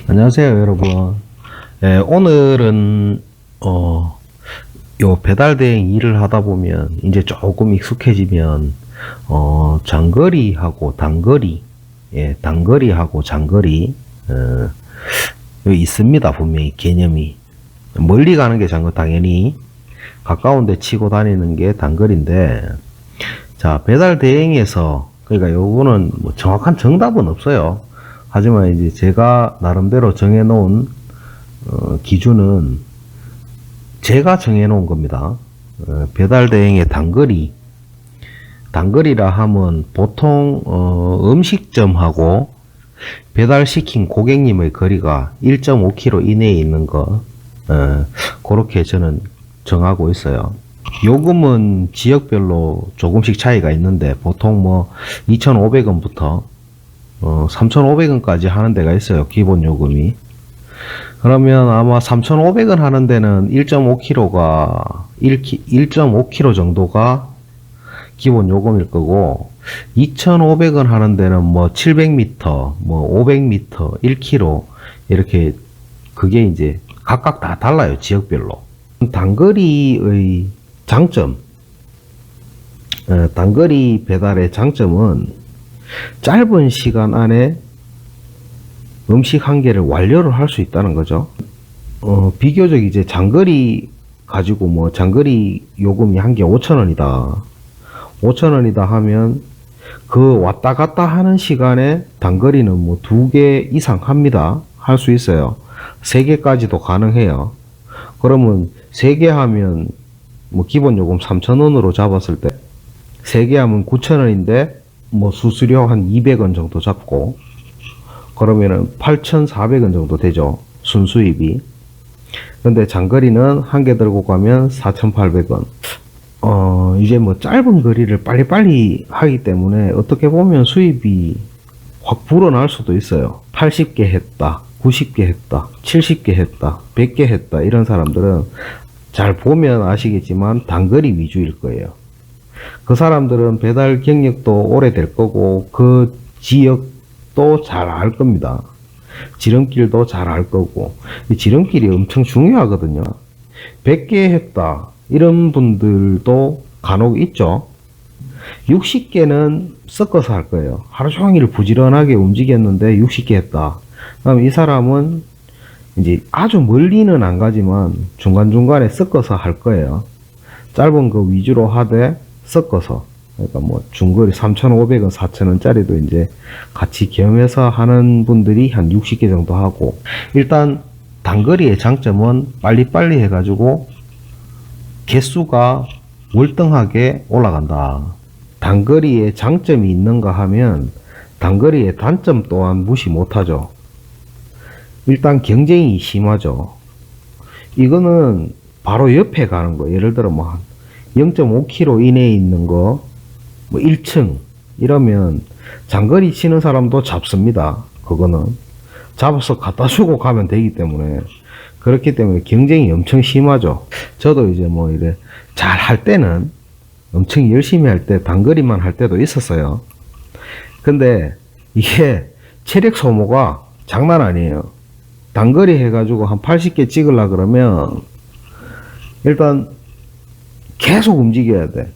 안녕하세요, 여러분. 오늘은, 요 배달 대행 일을 하다 보면, 이제 조금 익숙해지면, 장거리하고 단거리, 단거리하고 장거리, 여기 있습니다, 분명히 개념이. 멀리 가는 게 당연히, 가까운 데 치고 다니는 게 단거리인데, 자, 배달 대행에서, 그러니까 요거는 뭐 정확한 정답은 없어요. 하지만 이제 제가 나름대로 정해놓은 기준은 제가 정해놓은 겁니다. 배달 대행의 단거리라 하면 보통 음식점하고 배달시킨 고객님의 거리가 1.5km 이내에 있는 거 그렇게 저는 정하고 있어요. 요금은 지역별로 조금씩 차이가 있는데 보통 뭐 2,500원부터 3,500원까지 하는 데가 있어요. 기본 요금이. 그러면 아마 3,500원 하는 데는 1.5km 정도가 기본 요금일 거고, 2,500원 하는 데는 뭐 700m, 뭐 500m, 1km, 이렇게, 그게 이제 각각 다 달라요. 지역별로. 단거리의 장점, 단거리 배달의 장점은 짧은 시간 안에 음식 한 개를 완료를 할 수 있다는 거죠. 비교적 이제 장거리 가지고 뭐 장거리 요금이 한 개 5,000원이다. 5,000원이다 하면 그 왔다 갔다 하는 시간에 단거리는 뭐 2개 이상 합니다. 할 수 있어요. 3개까지도 가능해요. 그러면 3개 하면 뭐 기본 요금 3,000원으로 잡았을 때 3개 하면 9,000원인데 뭐 수수료 한 200원 정도 잡고 그러면은 8,400원 정도 되죠. 순수입이. 근데 장거리는 한 개 들고 가면 4,800원. 이제 뭐 짧은 거리를 빨리빨리 하기 때문에 어떻게 보면 수입이 확 불어날 수도 있어요. 80개 했다, 90개 했다, 70개 했다, 100개 했다 이런 사람들은 잘 보면 아시겠지만 단거리 위주일 거예요. 그 사람들은 배달 경력도 오래될 거고 그 지역도 잘 알 겁니다. 지름길도 잘 알 거고 이 지름길이 엄청 중요하거든요. 100개 했다 이런 분들도 간혹 있죠. 60개는 섞어서 할 거예요. 하루 종일 부지런하게 움직였는데 60개 했다. 그럼 이 사람은 이제 아주 멀리는 안 가지만 중간중간에 섞어서 할 거예요. 짧은 거 위주로 하되 섞어서, 그러니까 뭐 중거리 3,500원, 4,000원짜리도 이제 같이 겸해서 하는 분들이 한 60개 정도 하고, 일단 단거리의 장점은 빨리빨리 해가지고 개수가 월등하게 올라간다. 단거리에 장점이 있는가 하면 단거리의 단점 또한 무시 못하죠. 일단 경쟁이 심하죠. 이거는 바로 옆에 가는 거, 예를 들어 뭐 0.5km 이내에 있는 거, 뭐 1층, 이러면 장거리 치는 사람도 잡습니다. 그거는. 잡아서 갖다 주고 가면 되기 때문에. 그렇기 때문에 경쟁이 엄청 심하죠. 저도 이제 뭐 이래 잘 할 때는 엄청 열심히 할 때 단거리만 할 때도 있었어요. 근데 이게 체력 소모가 장난 아니에요. 단거리 해가지고 한 80개 찍으려 그러면 일단 계속 움직여야 돼.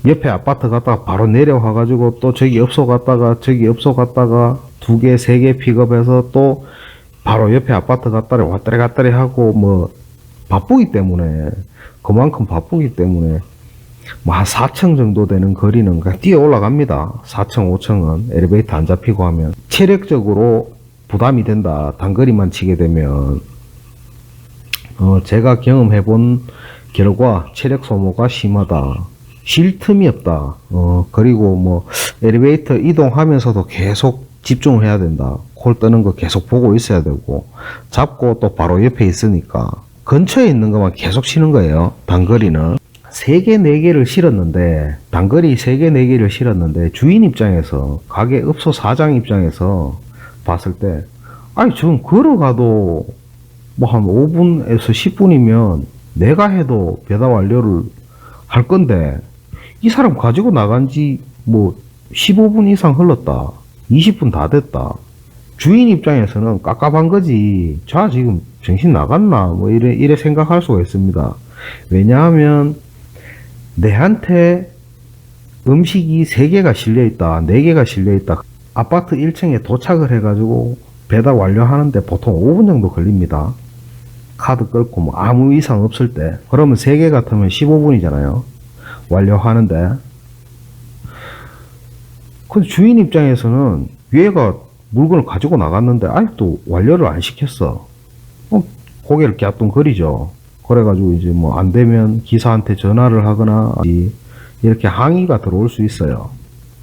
옆에 아파트 갔다가 바로 내려와가지고 또 저기 엽소 갔다가 2개, 3개 픽업해서 또 바로 옆에 아파트 갔다리 왔다리 갔다리 하고 뭐 바쁘기 때문에 그만큼 바쁘기 때문에 뭐 한 4층 정도 되는 거리는 그냥 뛰어 올라갑니다. 4층, 5층은 엘리베이터 안 잡히고 하면 체력적으로 부담이 된다. 단거리만 치게 되면 제가 경험해본 결과 체력 소모가 심하다. 쉴 틈이 없다. 그리고 뭐 엘리베이터 이동하면서도 계속 집중을 해야 된다. 콜 뜨는 거 계속 보고 있어야 되고 잡고 또 바로 옆에 있으니까 근처에 있는 것만 계속 치는 거예요. 단거리는 3개, 4개를 실었는데 단거리 3개, 4개를 실었는데 주인 입장에서 가게 업소 사장 입장에서 봤을 때 아니 전 걸어가도 뭐 한 5분에서 10분이면 내가 해도 배달 완료를 할 건데 이 사람 가지고 나간 지 뭐 15분 이상 흘렀다. 20분 다 됐다. 주인 입장에서는 깝깝한 거지. 자, 지금 정신 나갔나? 뭐, 이래 생각할 수가 있습니다. 왜냐하면, 내한테 음식이 3개가 실려있다, 4개가 실려있다. 아파트 1층에 도착을 해가지고 배달 완료하는데 보통 5분 정도 걸립니다. 카드 끊고 뭐 아무 이상 없을 때. 그러면 3개 같으면 15분이잖아요. 완료하는데. 근데 주인 입장에서는 얘가 물건을 가지고 나갔는데 아직도 완료를 안 시켰어. 고개를 갸뚱거리죠. 그래가지고 이제 뭐 안 되면 기사한테 전화를 하거나 이렇게 항의가 들어올 수 있어요.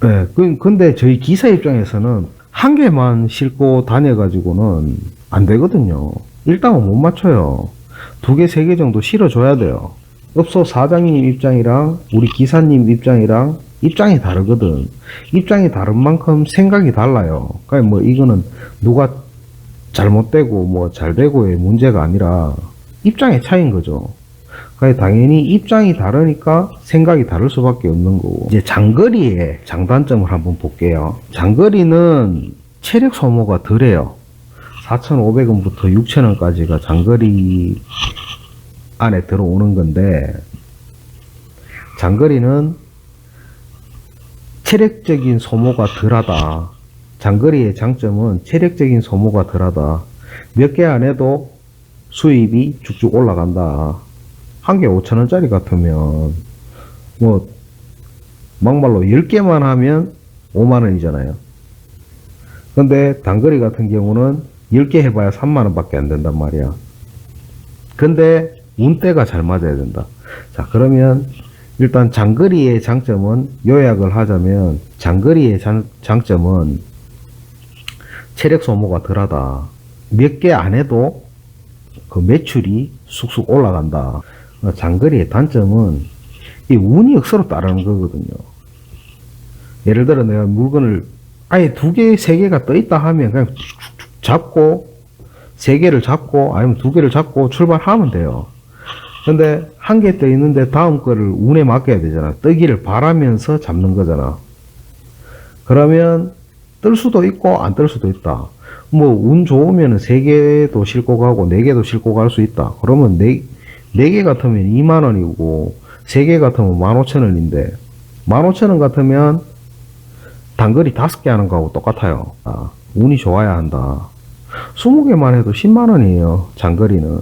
네, 근데 저희 기사 입장에서는 한 개만 싣고 다녀가지고는 안 되거든요. 일당은 못 맞춰요. 2개, 3개 정도 실어줘야 돼요. 업소 사장님 입장이랑 우리 기사님 입장이랑 입장이 다르거든. 입장이 다른 만큼 생각이 달라요. 그러니까 뭐 이거는 누가 잘못되고 뭐 잘되고의 문제가 아니라 입장의 차이인 거죠. 그러니까 당연히 입장이 다르니까 생각이 다를 수밖에 없는 거고. 이제 장거리의 장단점을 한번 볼게요. 장거리는 체력 소모가 덜해요. 4,500원부터 6,000원까지가 장거리 안에 들어오는 건데, 장거리는 체력적인 소모가 덜하다. 장거리의 장점은 체력적인 소모가 덜하다. 몇 개 안 해도 수입이 쭉쭉 올라간다. 한 개 5,000원짜리 같으면 뭐 막말로 10개만 하면 5만원이잖아요. 근데 단거리 같은 경우는 10개 해봐야 3만원 밖에 안 된단 말이야. 근데 운때가 잘 맞아야 된다. 자, 그러면 일단 장거리의 장점은, 요약을 하자면 장거리의 장점은 체력 소모가 덜하다. 몇 개 안 해도 그 매출이 쑥쑥 올라간다. 장거리의 단점은 이 운이 억수로 따르는 거거든요. 예를 들어 내가 물건을 아예 2개, 3개가 떠 있다 하면 그냥 쭉쭉 잡고 3개를 잡고 아니면 2개를 잡고 출발하면 돼요. 근데 1개 떠 있는데 다음 거를 운에 맡겨야 되잖아. 뜨기를 바라면서 잡는 거잖아. 그러면 뜰 수도 있고 안 뜰 수도 있다. 뭐 운 좋으면 3개도 싣고 가고 4개도 싣고 갈 수 있다. 그러면 4개 같으면 2만원이고 3개 같으면 15,000원인데 15,000원 같으면 단거리 5개 하는 거하고 똑같아요. 운이 좋아야 한다. 20개만 해도 10만원이에요. 장거리는.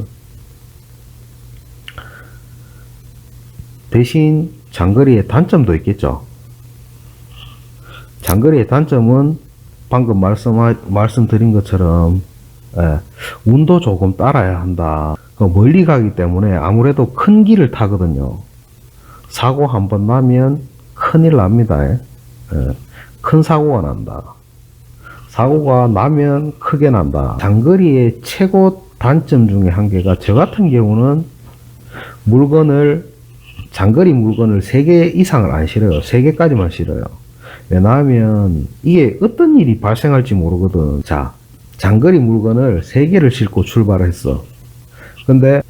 대신 장거리의 단점도 있겠죠. 장거리의 단점은 방금 말씀드린 것처럼 운도 조금 따라야 한다. 멀리 가기 때문에 아무래도 큰 길을 타거든요. 사고 한번 나면 큰일 납니다. 큰 사고가 난다. 사고가 나면 크게 난다. 장거리의 최고 단점 중에 한 개가, 저 같은 경우는 장거리 물건을 3개 이상을 안 실어요. 3개까지만 실어요. 왜냐하면 이게 어떤 일이 발생할지 모르거든. 자, 장거리 물건을 3개를 싣고 출발을 했어. 근데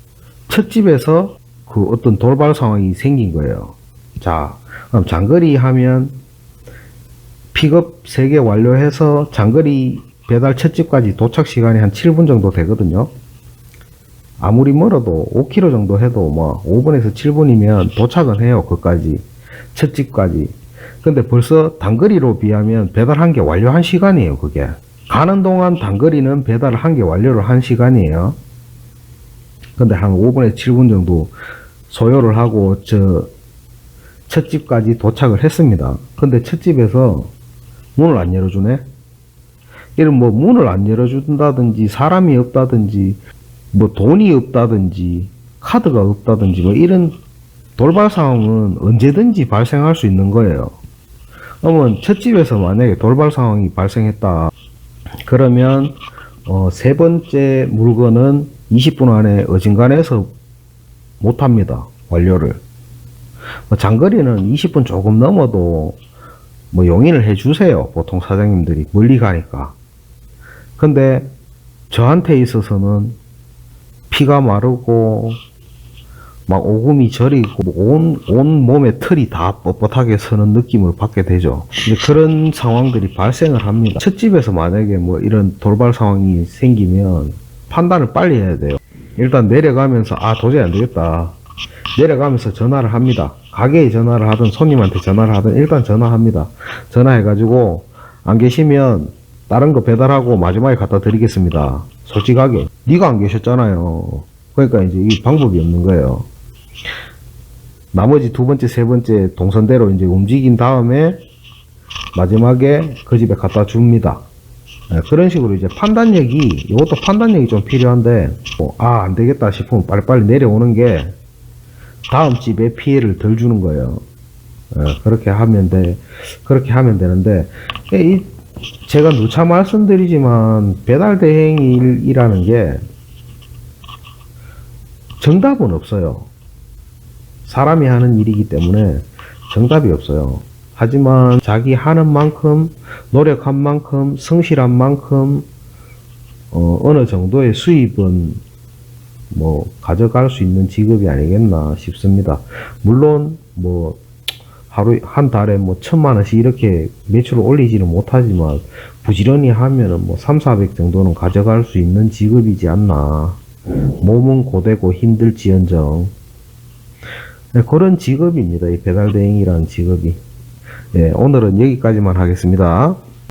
첫 집에서 그 어떤 돌발 상황이 생긴 거예요. 자, 그럼 장거리 하면 픽업 3개 완료해서 장거리 배달 첫 집까지 도착 시간이 한 7분 정도 되거든요. 아무리 멀어도 5km 정도 해도 뭐 5분에서 7분이면 도착은 해요. 그까지. 첫 집까지. 근데 벌써 단거리로 비하면 배달 1개 완료한 시간이에요. 그게. 가는 동안 단거리는 배달을 1개 완료를 한 시간이에요. 근데 한 5분에서 7분 정도 소요를 하고 첫 집까지 도착을 했습니다. 근데 첫 집에서 문을 안 열어주네? 이런 뭐 문을 안 열어준다든지 사람이 없다든지 뭐 돈이 없다든지 카드가 없다든지 뭐 이런 돌발 상황은 언제든지 발생할 수 있는 거예요. 그러면 첫 집에서 만약에 돌발 상황이 발생했다. 그러면 세 번째 물건은 20분 안에 어진간해서 못합니다. 완료를. 장거리는 20분 조금 넘어도 뭐 용인을 해주세요. 보통 사장님들이 멀리 가니까. 근데 저한테 있어서는 피가 마르고 막 오금이 저리고 온 몸에 털이 다 뻣뻣하게 서는 느낌을 받게 되죠. 이제 그런 상황들이 발생을 합니다. 찻집에서 만약에 뭐 이런 돌발 상황이 생기면 판단을 빨리 해야 돼요. 일단 내려가면서 도저히 안 되겠다. 내려가면서 전화를 합니다. 가게에 전화를 하든 손님한테 전화를 하든 일단 전화합니다. 전화해가지고 안 계시면 다른 거 배달하고 마지막에 갖다 드리겠습니다. 솔직하게. 네가 안 계셨잖아요. 그러니까 이제 이 방법이 없는 거예요. 나머지 두 번째, 세 번째 동선대로 이제 움직인 다음에 마지막에 그 집에 갖다 줍니다. 네, 그런 식으로 이제 이것도 판단력이 좀 필요한데, 안 되겠다 싶으면 빨리빨리 내려오는 게 다음 집에 피해를 덜 주는 거예요. 그렇게 하면 되는데, 제가 누차 말씀드리지만, 배달 대행이라는 게 정답은 없어요. 사람이 하는 일이기 때문에 정답이 없어요. 하지만 자기 하는 만큼, 노력한 만큼, 성실한 만큼, 어느 정도의 수입은 뭐 가져갈 수 있는 직업이 아니겠나 싶습니다. 물론 뭐 한 달에 뭐 1,000,000원씩 이렇게 매출을 올리지는 못하지만 부지런히 하면은 뭐 300~400 정도는 가져갈 수 있는 직업이지 않나. 몸은 고되고 힘들지언정. 네, 그런 직업입니다. 이 배달 대행이라는 직업이. 네, 오늘은 여기까지만 하겠습니다.